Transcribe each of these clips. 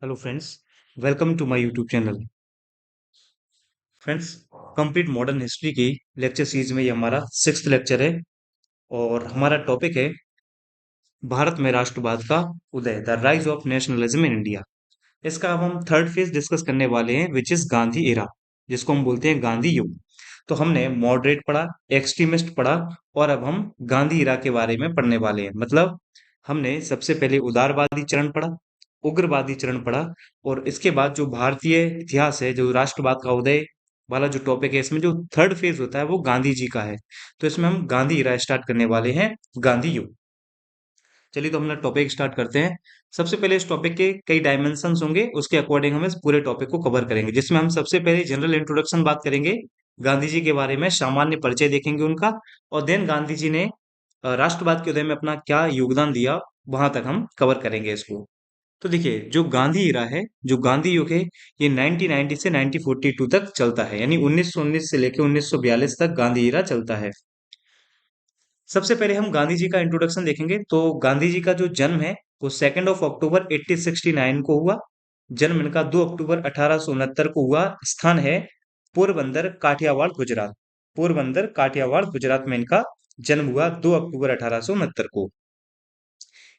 Hello friends, welcome to my YouTube channel. Friends, complete modern history की lecture series में ये हमारा sixth lecture है और हमारा टॉपिक है भारत में राष्ट्रवाद का उदय, the rise of nationalism in India. इसका अब हम थर्ड फेज डिस्कस करने वाले हैं, विच इज गांधी एरा, जिसको हम बोलते हैं गांधी युग। तो हमने मॉडरेट पढ़ा, एक्सट्रीमिस्ट पढ़ा और अब हम गांधी एरा के बारे में पढ़ने वाले हैं। मतलब हमने सबसे पहले उदारवादी चरण पढ़ा, उग्रवादी चरण पढ़ा और इसके बाद जो भारतीय इतिहास है, जो राष्ट्रवाद का उदय वाला जो टॉपिक है, इसमें जो थर्ड फेज होता है वो गांधी जी का है। तो इसमें हम गांधी एरा स्टार्ट करने वाले हैं, गांधी युग। चलिए तो हम लोग टॉपिक स्टार्ट करते हैं। सबसे पहले इस टॉपिक के कई डायमेंशंस होंगे, उसके अकॉर्डिंग हम इस पूरे टॉपिक को कवर करेंगे, जिसमें हम सबसे पहले जनरल इंट्रोडक्शन बात करेंगे गांधी जी के बारे में, सामान्य परिचय देखेंगे उनका। और देन गांधी जी ने राष्ट्रवाद के उदय में अपना क्या योगदान दिया, वहां तक हम कवर करेंगे इसको। तो देखिए, जो गांधी इरा है, जो गांधी युग है, ये 1990 से 1942 तक चलता है, यानी 1919 से लेकर 1942 तक गांधी इरा चलता है। सबसे पहले हम गांधी जी का इंट्रोडक्शन देखेंगे। तो गांधी जी का जो जन्म है वो 2 अक्टूबर 1869 को हुआ। जन्म इनका 2 अक्टूबर 1869 को हुआ। स्थान है पोरबंदर, काठियावाड़, गुजरात। पोरबंदर, काठियावाड़, गुजरात में इनका जन्म हुआ 2 अक्टूबर 1869 को।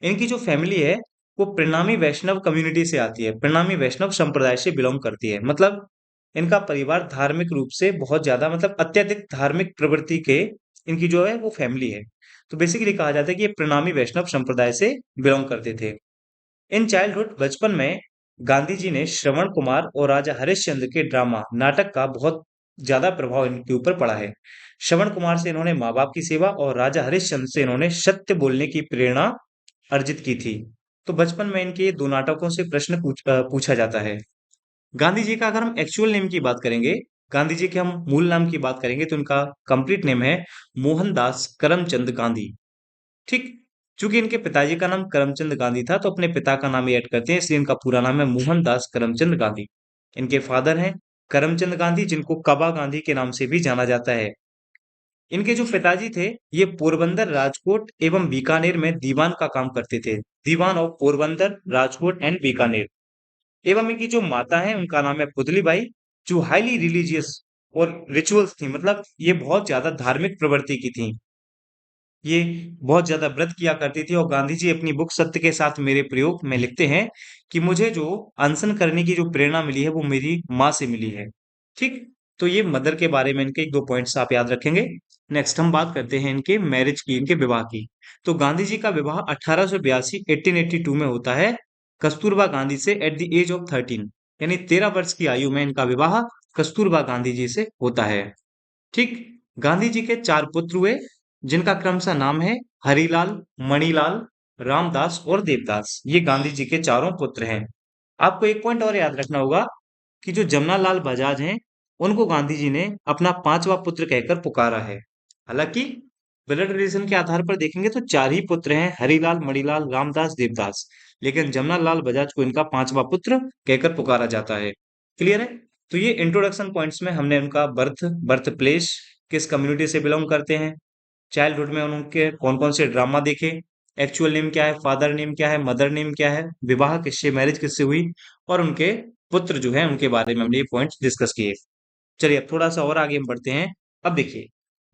इनकी जो फैमिली है वो प्रणामी वैष्णव कम्युनिटी से आती है, प्रणामी वैष्णव संप्रदाय से बिलोंग करती है। मतलब इनका परिवार धार्मिक रूप से बहुत ज्यादा, मतलब अत्यधिक धार्मिक प्रवृत्ति के इनकी जो है वो फैमिली है। तो बेसिकली कहा जाता है कि ये प्रणामी वैष्णव संप्रदाय से बिलोंग करते थे। इन चाइल्डहुड, बचपन में गांधी जी ने श्रवण कुमार और राजा हरिश्चंद्र के ड्रामा नाटक का बहुत ज्यादा प्रभाव इनके ऊपर पड़ा है। श्रवण कुमार से इन्होंने माँ बाप की सेवा और राजा हरिश्चंद्र से इन्होंने सत्य बोलने की प्रेरणा अर्जित की थी। तो बचपन में इनके दो नाटकों से प्रश्न पूछा जाता है। गांधी जी का अगर हम एक्चुअल नेम की बात करेंगे, गांधी जी के हम मूल नाम की बात करेंगे, तो इनका कंप्लीट नेम है मोहनदास करमचंद गांधी। ठीक। चूंकि इनके पिताजी का नाम करमचंद गांधी था, तो अपने पिता का नाम ही ऐड करते हैं, इसलिए इनका पूरा नाम है मोहनदास करमचंद गांधी। इनके फादर हैं करमचंद गांधी, जिनको कबा गांधी के नाम से भी जाना जाता है। इनके जो पिताजी थे, ये पोरबंदर, राजकोट एवं बीकानेर में दीवान का काम करते थे। दीवान ऑफ पोरबंदर, राजकोट एंड बीकानेर। एवं इनकी जो माता है उनका नाम है पुतली बाई, जो हाईली रिलीजियस और रिचुअल्स थी, मतलब ये बहुत ज्यादा धार्मिक प्रवृत्ति की थी। ये बहुत ज्यादा व्रत किया करती थी। और गांधी जी अपनी बुक सत्य के साथ मेरे प्रयोग में लिखते हैं कि मुझे जो अनशन करने की जो प्रेरणा मिली है वो मेरी माँ से मिली है। ठीक। तो ये मदर के बारे में इनके एक दो पॉइंट्स आप याद रखेंगे। नेक्स्ट हम बात करते हैं इनके मैरिज की, इनके विवाह की। तो गांधी जी का विवाह 1882 1882 में होता है कस्तूरबा गांधी से एट द एज ऑफ 13, यानी 13 वर्ष की आयु में इनका विवाह कस्तूरबा गांधी जी से होता है। ठीक। गांधी जी के चार पुत्र हुए, जिनका क्रमशः नाम है हरिलाल, मणिलाल, रामदास और देवदास। ये गांधी जी के चारों पुत्र हैं। आपको एक पॉइंट और याद रखना होगा कि जो जमनालाल बजाज हैं, उनको गांधी जी ने अपना पांचवा पुत्र कहकर पुकारा है। हालांकि ब्लड रिलेशन के आधार पर देखेंगे तो चार ही पुत्र हैं, हरिलाल, मणिलाल, रामदास, देवदास। लेकिन जमनालाल बजाज को इनका पांचवा पुत्र कहकर पुकारा जाता है। क्लियर है? तो ये इंट्रोडक्शन पॉइंट्स में हमने उनका बर्थ, बर्थ प्लेस, किस कम्युनिटी से बिलोंग करते हैं, चाइल्डहुड में उनके कौन कौन से ड्रामा देखे, एक्चुअल नेम क्या है, फादर नेम क्या है, मदर नेम क्या है, विवाह किससे, मैरिज किससे हुई, और उनके पुत्र जो है उनके बारे में हमने ये पॉइंट्स डिस्कस किए। चलिए अब थोड़ा सा और आगे हम बढ़ते हैं। अब देखिए,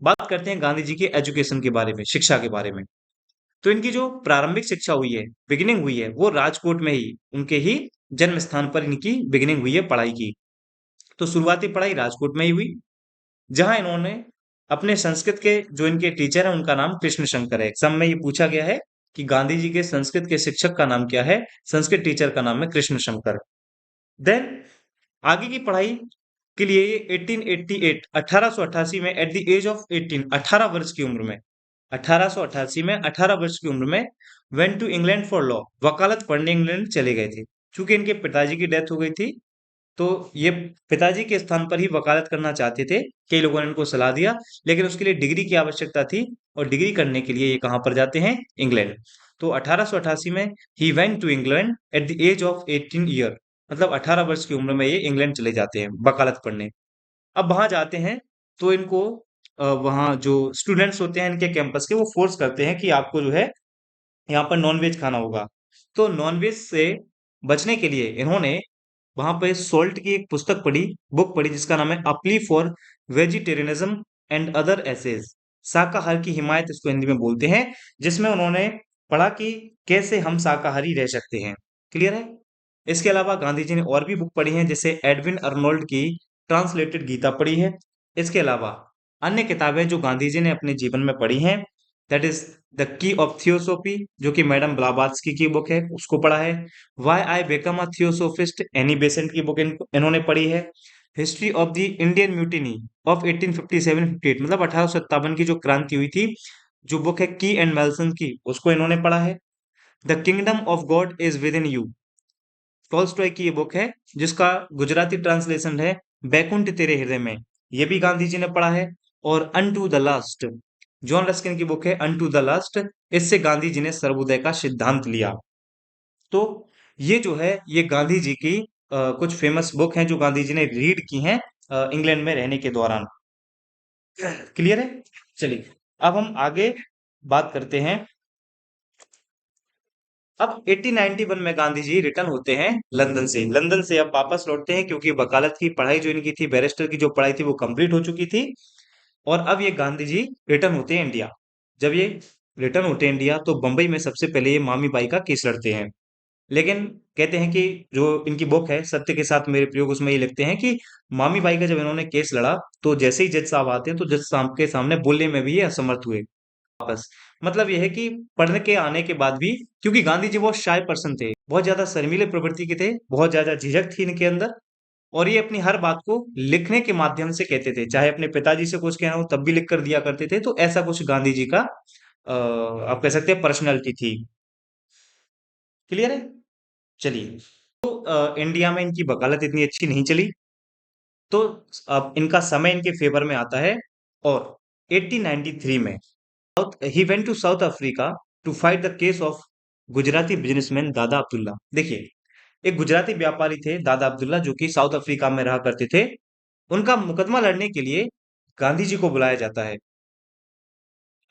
बात करते हैं गांधी जी के एजुकेशन के बारे में, शिक्षा के बारे में। तो इनकी जो प्रारंभिक शिक्षा हुई है, बिगिनिंग हुई है, वो राजकोट में ही, उनके ही जन्म स्थान पर इनकी बिगिनिंग हुई है पढ़ाई की। तो शुरुआती पढ़ाई राजकोट में ही हुई, जहां इन्होंने अपने संस्कृत के जो इनके टीचर हैं उनका नाम कृष्ण शंकर है। एग्जाम में ये पूछा गया है कि गांधी जी के संस्कृत के शिक्षक का नाम क्या है, संस्कृत टीचर का नाम है कृष्ण शंकर। देन आगे की पढ़ाई के लिए ये 1888 1888 में एट द एज ऑफ 18, 18 वर्ष की उम्र में, 1888 में 18 वर्ष की उम्र में went to England for law, वकालत पढ़ने इंग्लैंड चले गए थे। चूंकि इनके पिताजी की डेथ हो गई थी, तो ये पिताजी के स्थान पर ही वकालत करना चाहते थे। कई लोगों ने इनको सलाह दिया, लेकिन उसके लिए डिग्री की आवश्यकता थी, और डिग्री करने के लिए ये कहाँ पर जाते हैं, इंग्लैंड। तो 1888 में ही went to England at the age of 18 year, मतलब 18 वर्ष की उम्र में ये इंग्लैंड चले जाते हैं वकालत पढ़ने। अब वहां जाते हैं तो इनको वहाँ जो स्टूडेंट्स होते हैं इनके कैंपस के, वो फोर्स करते हैं कि आपको जो है यहाँ पर नॉनवेज खाना होगा। तो नॉनवेज से बचने के लिए इन्होंने वहां पे सोल्ट की एक पुस्तक पढ़ी, बुक पढ़ी, जिसका नाम है a plea for vegetarianism and other essays, शाकाहार की हिमायत इसको हिंदी में बोलते हैं, जिसमें उन्होंने पढ़ा कि कैसे हम शाकाहारी रह सकते हैं। क्लियर है? इसके अलावा गांधी जी ने और भी बुक पढ़ी हैं, जैसे एडविन अर्नोल्ड की ट्रांसलेटेड गीता पढ़ी है। इसके अलावा अन्य किताबें जो गांधी जी ने अपने जीवन में पढ़ी हैं, that is the key of theosophy, जो कि मैडम ब्लावात्स्की की बुक है, उसको पढ़ा है। Why I become a theosophist, Annie Besant की बुक इन्होंने पढ़ी है। History of the Indian mutiny of 1857-58, मतलब 1857 की जो क्रांति हुई थी, जो बुक है की एंड मेल्सन की, उसको इन्होंने पढ़ा है। The kingdom of God is with in you, Tolstoy की ये बुक है, जिसका गुजराती ट्रांसलेशन है बैकुंठ तेरे हृदय में, ये भी गांधी जी ने पढ़ा है। और unto the last, John Ruskin की बुक है अनटू द लास्ट, इससे गांधी जी ने सर्वोदय का सिद्धांत लिया। तो ये जो है, ये गांधी जी की कुछ फेमस बुक हैं जो गांधी जी ने रीड की हैं इंग्लैंड में रहने के दौरान। क्लियर है? चलिए, अब हम आगे बात करते हैं। अब 1891 में गांधी जी रिटर्न होते हैं लंदन से अब वापस लौटते हैं, क्योंकि वकालत की पढ़ाई जो इनकी थी, बैरिस्टर की जो पढ़ाई थी, वो कंप्लीट हो चुकी थी। और अब ये गांधी जी रिटर्न होते हैं इंडिया। जब ये रिटर्न होते हैं इंडिया, तो बंबई में सबसे पहले ये मामी बाई का केस लड़ते हैं। लेकिन कहते हैं कि जो इनकी बुक है सत्य के साथ मेरे प्रयोग, उसमें ये लिखते हैं कि मामी बाई का जब इन्होंने केस लड़ा, तो जैसे ही जज साहब आते हैं, तो जज साहब के सामने बोलने में भी ये असमर्थ हुए वापस। मतलब यह है कि पढ़ने के आने के बाद भी, क्योंकि गांधी जी बहुत शाय पर्सन थे, बहुत ज्यादा शर्मीले प्रवृत्ति के थे, बहुत ज्यादा झिझक थी इनके अंदर, और ये अपनी हर बात को लिखने के माध्यम से कहते थे, चाहे अपने पिताजी से कुछ कहना हो तब भी लिख कर दिया करते थे। तो ऐसा कुछ गांधी जी का आप कह सकते हैं पर्सनैलिटी थी। क्लियर है? चलिए, तो इंडिया में इनकी वकालत इतनी अच्छी नहीं चली, तो अब इनका समय इनके फेवर में आता है। और 1893 में ही went to South Africa to fight the case of Gujarati businessman Dada Abdulla. देखिए, एक गुजराती व्यापारी थे दादा अब्दुल्ला, जो कि साउथ अफ्रीका में रहा करते थे। उनका मुकदमा लड़ने के लिए गांधी जी को बुलाया जाता है।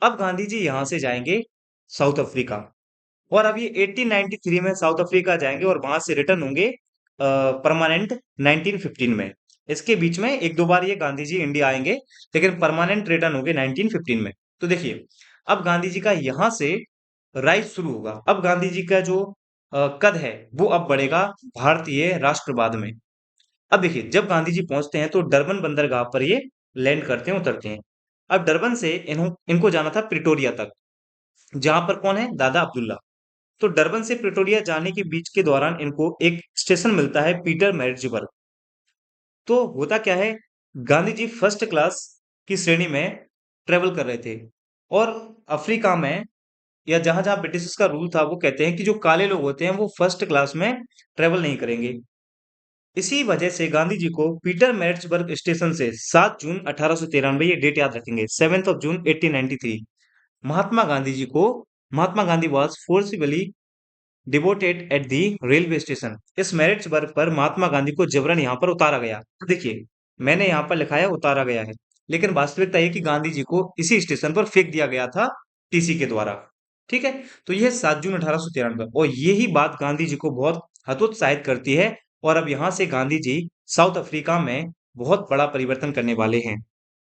अब गांधी जी यहां से जाएंगे साउथ अफ्रीका, और अब ये 1893 में साउथ अफ्रीका जाएंगे और वहां से रिटर्न होंगे परमानेंट 1915 में। इसके बीच में एक दो बार ये गांधी जी इंडिया आएंगे, लेकिन परमानेंट रिटर्न होंगे 1915 में। तो देखिए, अब गांधी जी का यहां से राइज शुरू होगा। अब गांधी जी का जो कद है, वो अब बढ़ेगा भारतीय राष्ट्रवाद में। अब देखिए, जब गांधी जी पहुंचते हैं, तो डरबन बंदरगाह पर ये लैंड करते हैं, उतरते हैं। अब डरबन से इनको जाना था प्रिटोरिया तक, जहां पर कौन है, दादा अब्दुल्ला। तो डरबन से प्रिटोरिया जाने के बीच के दौरान इनको एक स्टेशन मिलता है पीटर मैरिट्सबर्ग। तो होता क्या है, गांधी जी फर्स्ट क्लास की श्रेणी में ट्रेवल कर रहे थे, और अफ्रीका में या जहां जहां ब्रिटिश का रूल था, वो कहते हैं कि जो काले लोग होते हैं वो फर्स्ट क्लास में ट्रेवल नहीं करेंगे। इसी वजह से गांधी जी को पीटर मैरिट्सबर्ग स्टेशन से 7 जून 1893, ये डेट याद रखेंगे, 7 ऑफ जून 1893, महात्मा गांधी जी को, Mahatma Gandhi was forcibly devoted at the railway station, इस मैरिट्सबर्ग पर महात्मा गांधी को जबरन यहाँ पर उतारा गया। तो देखिए, मैंने यहाँ पर लिखा है उतारा गया है, लेकिन वास्तविकता ये कि गांधी जी को इसी स्टेशन पर फेंक दिया गया था टीसी के द्वारा। ठीक है? तो यह 7 जून 1893, और यही बात गांधी जी को बहुत हतोत्साहित करती है। और अब यहाँ से गांधी जी साउथ अफ्रीका में बहुत बड़ा परिवर्तन करने वाले हैं।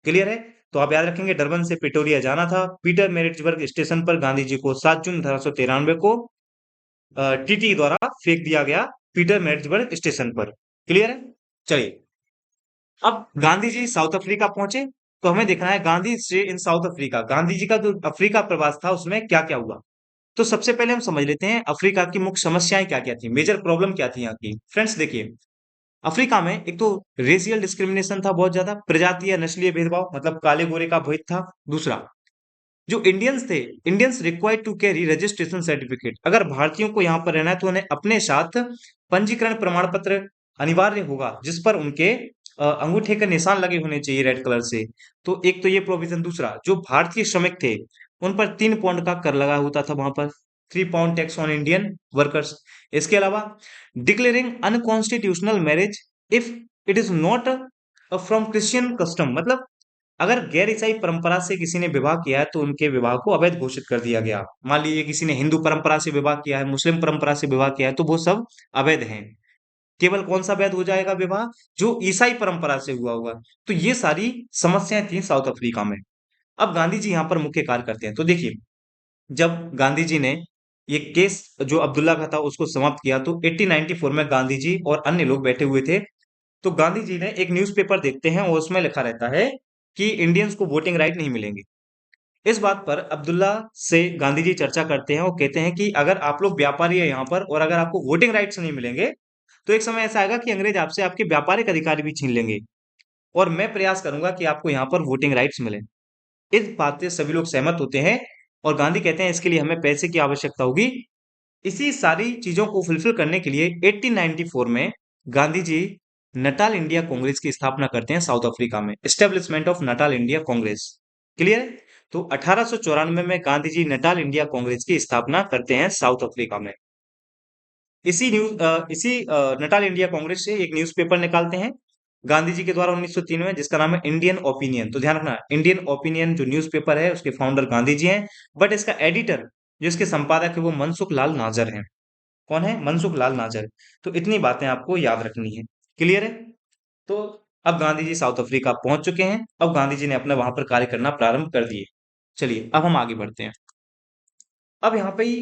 क्लियर है? तो आप याद रखेंगे, डरबन से प्रिटोरिया जाना था, पीटर मैरिट्सबर्ग स्टेशन पर गांधी जी को 7 जून 1893 को टीटी द्वारा फेंक दिया गया पीटर मैरिट्सबर्ग स्टेशन पर। क्लियर है? चलिए, अब गांधी जी साउथ अफ्रीका पहुंचे, तो हमें देखना है गांधी से इन साउथ अफ्रीका, गांधी जी का जो अफ्रीका प्रवास था उसमें क्या क्या हुआ। तो सबसे पहले हम समझ लेते हैं अफ्रीका की मुख्य समस्याएं क्या क्या थी, मेजर प्रॉब्लम क्या थी यहाँ की। फ्रेंड्स देखिए, अफ्रीका में एक तो रेशियल डिस्क्रिमिनेशन था, बहुत ज्यादा प्रजातीय नस्लीय भेदभाव, मतलब काले गोरे का भेद था। दूसरा, जो इंडियंस थे, Indians required to carry registration certificate, अगर भारतीयों को यहाँ पर रहना है तो उन्हें अपने साथ पंजीकरण प्रमाण पत्र अनिवार्य होगा, जिस पर उनके अंगूठे के निशान लगे होने चाहिए रेड कलर से। तो एक तो ये प्रोविजन। दूसरा, जो भारतीय श्रमिक थे, उन पर 3 पाउंड का कर लगा होता था वहां पर, 3 pound tax on Indian workers. इसके अलावा, declaring unconstitutional marriage if it is not from Christian custom, मतलब अगर गैर ईसाई परंपरा से किसी ने विवाह किया है तो उनके विवाह को अवैध घोषित कर दिया गया। मान लीजिए किसी ने हिंदू परंपरा से विवाह किया है, मुस्लिम परंपरा से विवाह किया है, तो वो सब अवैध हैं। केवल कौन सा वैध हो जाएगा विवाह? जो ईसाई परंपरा से हुआ होगा। तो ये सारी समस्याएं थी साउथ अफ्रीका में। अब गांधी जी यहाँ पर मुख्य कार्य करते हैं। तो देखिए, जब गांधी जी ने ये केस जो अब्दुल्ला का था उसको समाप्त किया, तो 1894 में गांधी जी और अन्य लोग बैठे हुए थे। तो गांधी जी ने एक न्यूज़पेपर देखते हैं और उसमें लिखा रहता है कि इंडियंस को वोटिंग राइट नहीं मिलेंगे। इस बात पर अब्दुल्ला से गांधी जी चर्चा करते हैं और कहते हैं कि अगर आप लोग व्यापारी है यहाँ पर और अगर आपको वोटिंग राइट्स नहीं मिलेंगे, तो एक समय ऐसा आएगा कि अंग्रेज आपसे आपके व्यापारिक अधिकार भी छीन लेंगे और मैं प्रयास करूंगा कि आपको यहाँ पर वोटिंग राइट्स मिले। इस बात से सभी लोग सहमत होते हैं और गांधी कहते हैं इसके लिए हमें पैसे की आवश्यकता होगी। इसी सारी चीजों को फुलफिल करने के लिए 1894 में गांधी जी नटाल इंडिया कांग्रेस की स्थापना करते हैं साउथ अफ्रीका में। Establishment of Natal India Congress. Clear? तो 1894 में गांधी जी नटाल इंडिया कांग्रेस की स्थापना करते हैं साउथ अफ्रीका में। इसी नटाल इंडिया कांग्रेस से एक न्यूज़पेपर निकालते हैं गांधी जी के द्वारा 1903 में, जिसका नाम है इंडियन ओपिनियन। तो ध्यान रखना, इंडियन ओपिनियन जो न्यूज़पेपर है उसके फाउंडर गांधी जी हैं, बट इसका एडिटर जो इसके संपादक है वो मनसुख लाल नाजर हैं। कौन है? मनसुख लाल नाजर। तो इतनी बातें आपको याद रखनी है। क्लियर है? तो अब गांधी जी साउथ अफ्रीका पहुंच चुके हैं। अब गांधी जी ने अपना वहां पर कार्य करना प्रारंभ कर दिए। चलिए अब हम आगे बढ़ते हैं। अब यहाँ पे ही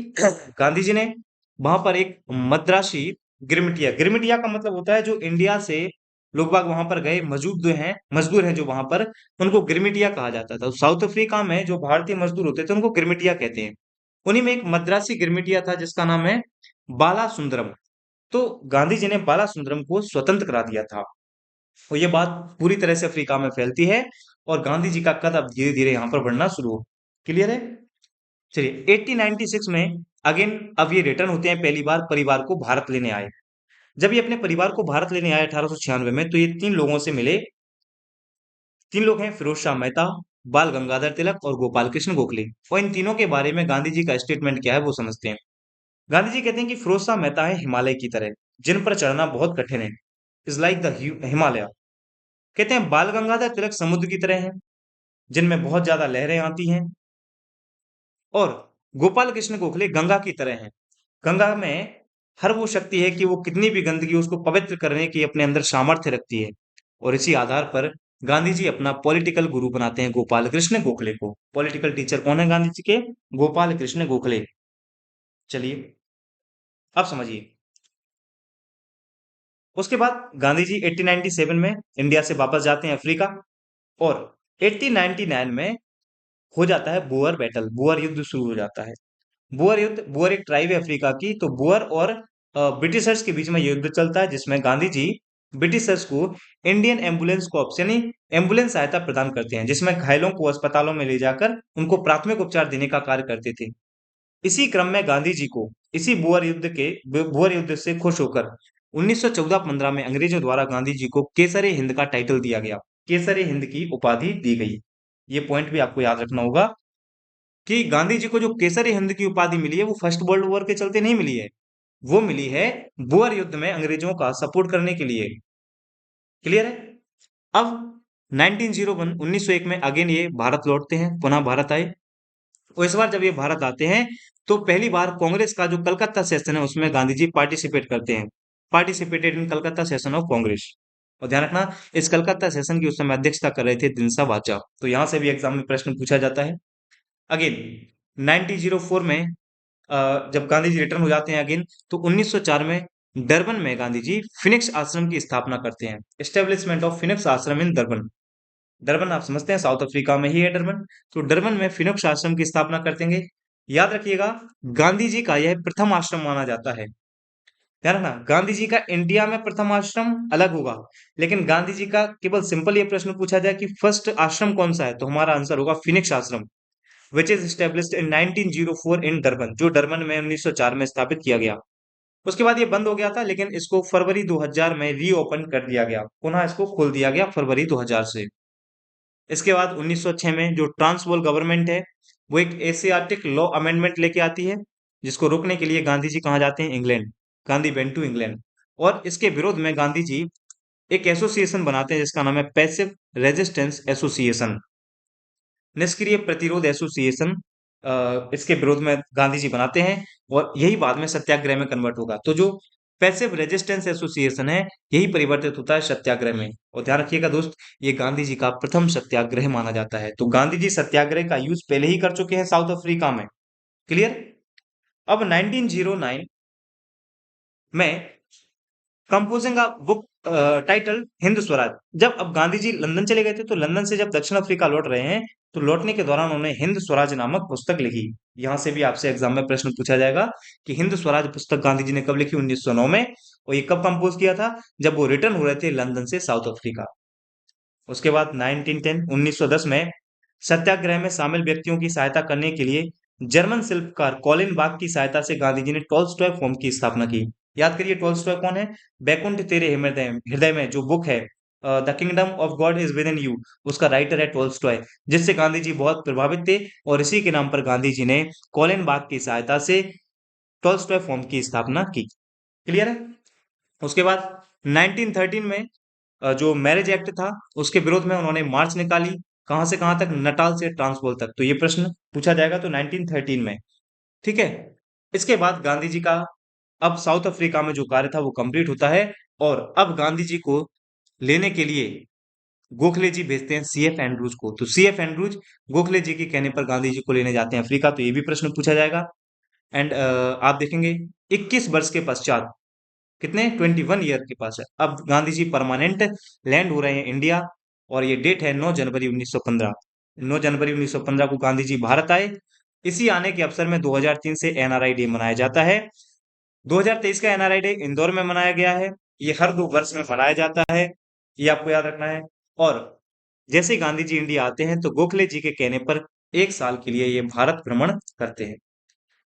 गांधी जी ने वहां पर एक मद्रासी गिरमिटिया, गिरमिटिया का मतलब होता है जो इंडिया से लोग बाग वहां पर गए मजदूर हैं जो वहां पर, उनको गिरमिटिया कहा जाता था। तो साउथ अफ्रीका में जो भारतीय मजदूर होते थे उनको गिरमिटिया कहते हैं। उन्हीं में एक मद्रासी गिरमिटिया था जिसका नाम है बाला सुंदरम। तो गांधी जी ने बाला सुंदरम को स्वतंत्र करा दिया था और ये बात पूरी तरह से अफ्रीका में फैलती है और गांधी जी का कद अब धीरे धीरे यहाँ पर बढ़ना शुरू हो। क्लियर है? चलिए 1896 में अगेन अब ये रिटर्न होते हैं, पहली बार परिवार को भारत लेने आए। जब ये अपने परिवार को भारत लेने आए 1896 में, तो ये तीन लोगों से मिले। तीन लोग हैं, फिरोज शाह मेहता, बाल गंगाधर तिलक और गोपाल कृष्ण गोखले। और इन तीनों के बारे में गांधी जी का स्टेटमेंट क्या है वो समझते हैं। गांधी जी कहते हैं कि फिरोज शाह मेहता है हिमालय की तरह, जिन पर चढ़ना बहुत कठिन है, इज लाइक द हिमालय। कहते हैं बाल गंगाधर तिलक समुद्र की तरह है, जिनमें बहुत ज्यादा लहरें आती हैं। और गोपाल कृष्ण गोखले गंगा की तरह हैं। गंगा में हर वो शक्ति है कि वो कितनी भी गंदगी हो, उसको पवित्र करने की अपने अंदर सामर्थ्य रखती है। और इसी आधार पर गांधी जी अपना पॉलिटिकल गुरु बनाते हैं गोपाल कृष्ण गोखले को। पॉलिटिकल टीचर कौन है गांधी जी के? गोपाल कृष्ण गोखले। चलिए अब समझिए। उसके बाद गांधी जी 1897 में इंडिया से वापस जाते हैं अफ्रीका और 1899 में हो जाता है बुअर बैटल, बुअर युद्ध शुरू हो जाता है। बुअर युद्ध, बुअर एक ट्राइब है अफ्रीका की, तो बुअर और ब्रिटिशर्स के बीच में ये युद्ध चलता है जिसमें गांधी जी ब्रिटिशर्स को इंडियन एम्बुलेंस कॉर्प्स यानी एम्बुलेंस सहायता प्रदान करते हैं, जिसमें घायलों को अस्पतालों में ले जाकर उनको प्राथमिक उपचार देने का कार्य करते थे। इसी क्रम में गांधी जी को इसी बुअर युद्ध से खुश होकर 1914-15 में अंग्रेजों द्वारा गांधी जी को केसरे हिंद का टाइटल दिया गया, केसरे हिंद की उपाधि दी गई। ये पॉइंट भी आपको याद रखना होगा कि गांधी जी को जो केसरी हिंद की उपाधि मिली है वो फर्स्ट वर्ल्ड वॉर के चलते नहीं मिली है, वो मिली है बुअर युद्ध में अंग्रेजों का सपोर्ट करने के लिए। क्लियर है? अब 1901 1901 में अगेन ये भारत लौटते हैं, पुनः भारत आए और इस बार जब ये भारत आते हैं तो पहली बार कांग्रेस का जो कलकत्ता सेशन है उसमें गांधी जी पार्टिसिपेट करते हैं। Participated in Calcutta session of Congress. और ध्यान रखना, इस कलकत्ता सेशन की उस समय अध्यक्षता कर रहे थे दिनसा वाचा। तो यहां से भी एग्जाम में प्रश्न पूछा जाता है। अगेन 1904 में जब गांधी जी रिटर्न हो जाते हैं अगेन, तो 1904 में डरबन में गांधी जी फिनिक्स आश्रम की स्थापना करते हैं। एस्टेब्लिशमेंट ऑफ फिनिक्स आश्रम इन डरबन। डरबन आप समझते हैं साउथ अफ्रीका में ही है डरबन। तो डरबन में फिनिक्स आश्रम की स्थापना करते हैं। याद रखिएगा, गांधी जी का यह प्रथम आश्रम माना जाता है। ध्यान रखना, गांधी जी का इंडिया में प्रथम आश्रम अलग होगा, लेकिन गांधी जी का केवल सिंपल ये प्रश्न पूछा जाए कि फर्स्ट आश्रम कौन सा है, तो हमारा आंसर होगा फिनिक्स आश्रम, which is established in 1904 in Durban, जो डरबन में 1904 में स्थापित किया गया। उसके बाद ये बंद हो गया था, लेकिन इसको फरवरी 2000 में रीओपन कर दिया गया, पुनः इसको खोल दिया गया फरवरी 2000 से। इसके बाद 1906 में जो ट्रांसवाल गवर्नमेंट है वो एक एशियाटिक लॉ अमेंडमेंट लेके आती है, जिसको रोकने के लिए गांधी जी कहाँ जाते हैं? England. Gandhi went to England और इसके विरोध में गांधी जी एक एसोसिएशन बनाते हैं जिसका नाम है पैसिव रेजिस्टेंस एसोसिएशन। निष्क्रिय प्रतिरोध एसोसिएशन, इसके विरोध में गांधी जी बनाते हैं और यही बाद में सत्याग्रह में कन्वर्ट होगा। तो जो पैसिव रेजिस्टेंस एसोसिएशन है, यही परिवर्तित होता है सत्याग्रह में। और ध्यान रखिएगा दोस्त, ये गांधी जी का प्रथम सत्याग्रह माना जाता है। तो गांधी जी सत्याग्रह का यूज पहले ही कर चुके हैं साउथ अफ्रीका में। क्लियर। अब 1909 में composing a book title Hind Swaraj. जब अब गांधी जी लंदन चले गए थे, तो लंदन से जब दक्षिण अफ्रीका लौट रहे हैं, तो लौटने के दौरान उन्होंने हिंद स्वराज नामक पुस्तक लिखी। यहां से भी आपसे एग्जाम में प्रश्न पूछा जाएगा कि हिंद स्वराज पुस्तक गांधी जी ने कब लिखी, 1909 में। और ये कब कंपोज किया था, जब वो रिटर्न हो रहे थे लंदन से साउथ अफ्रीका। उसके बाद 1910 1910 में सत्याग्रह में शामिल व्यक्तियों की सहायता करने के लिए जर्मन शिल्पकार कॉलिन बाग की सहायता से गांधी जी ने टॉल्स्टॉय फॉर्म की स्थापना की। याद करिए टॉल्स्टॉय कौन है। बैकुंठ तेरे हृदय हृदय में जो बुक है, the kingdom of God is with in you, उसका राइटर है टॉल्स्टॉय, जिससे गांधी जी बहुत प्रभावित थे। और इसी के नाम पर गांधी जी ने कॉलिन बाग की सहायता से टॉल्स्टॉय फॉर्म की स्थापना की। क्लियर है। उसके बाद 1913 में जो मैरिज एक्ट था, उसके विरोध में उन्होंने मार्च निकाली। कहां से कहां तक, नटाल से ट्रांसपोल तक। तो ये प्रश्न पूछा जाएगा तो 1913 में। ठीक है। इसके बाद गांधी जी का अब साउथ अफ्रीका में जो कार्य था वो कंप्लीट होता है। और अब गांधी जी को लेने के लिए गोखले जी भेजते हैं सीएफ एंड्रूज को। तो सीएफ एंड्रूज गोखले जी के कहने पर गांधी जी को लेने जाते हैं अफ्रीका। तो ये भी प्रश्न पूछा जाएगा। एंड आप देखेंगे 21 वर्ष के पश्चात, कितने, 21 ईयर के पास है, अब गांधी जी परमानेंट लैंड हो रहे हैं इंडिया। और ये डेट है 9 जनवरी 1915। 9 जनवरी 1915 को गांधी जी भारत आए। इसी आने के अवसर में 2003 से एनआरआई डे मनाया जाता है। 2023 का एनआरआई डे इंदौर में मनाया गया है। ये हर 2 वर्ष में मनाया जाता है, ये आपको याद रखना है। और जैसे ही गांधी जी इंडिया आते हैं, तो गोखले जी के कहने पर 1 साल के लिए ये भारत भ्रमण करते हैं।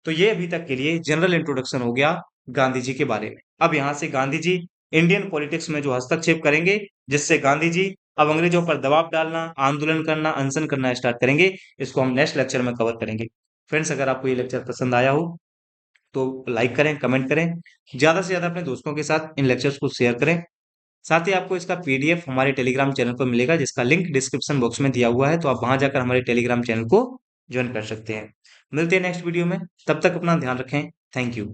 तो ये अभी तक के लिए जनरल इंट्रोडक्शन हो गया गांधी जी के बारे में। अब यहाँ से गांधी जी इंडियन पॉलिटिक्स में जो हस्तक्षेप करेंगे, जिससे गांधी जी अब अंग्रेजों पर दबाव डालना, आंदोलन करना, अनशन करना स्टार्ट करेंगे, इसको हम नेक्स्ट लेक्चर में कवर करेंगे। फ्रेंड्स, अगर आपको ये लेक्चर पसंद आया हो तो लाइक करें, कमेंट करें, ज्यादा से ज्यादा अपने दोस्तों के साथ इन लेक्चर्स को शेयर करें। साथ ही आपको इसका पीडीएफ हमारे टेलीग्राम चैनल पर मिलेगा, जिसका लिंक डिस्क्रिप्शन बॉक्स में दिया हुआ है। तो आप वहां जाकर हमारे टेलीग्राम चैनल को ज्वाइन कर सकते हैं। मिलते हैं नेक्स्ट वीडियो में, तब तक अपना ध्यान रखें। Thank you.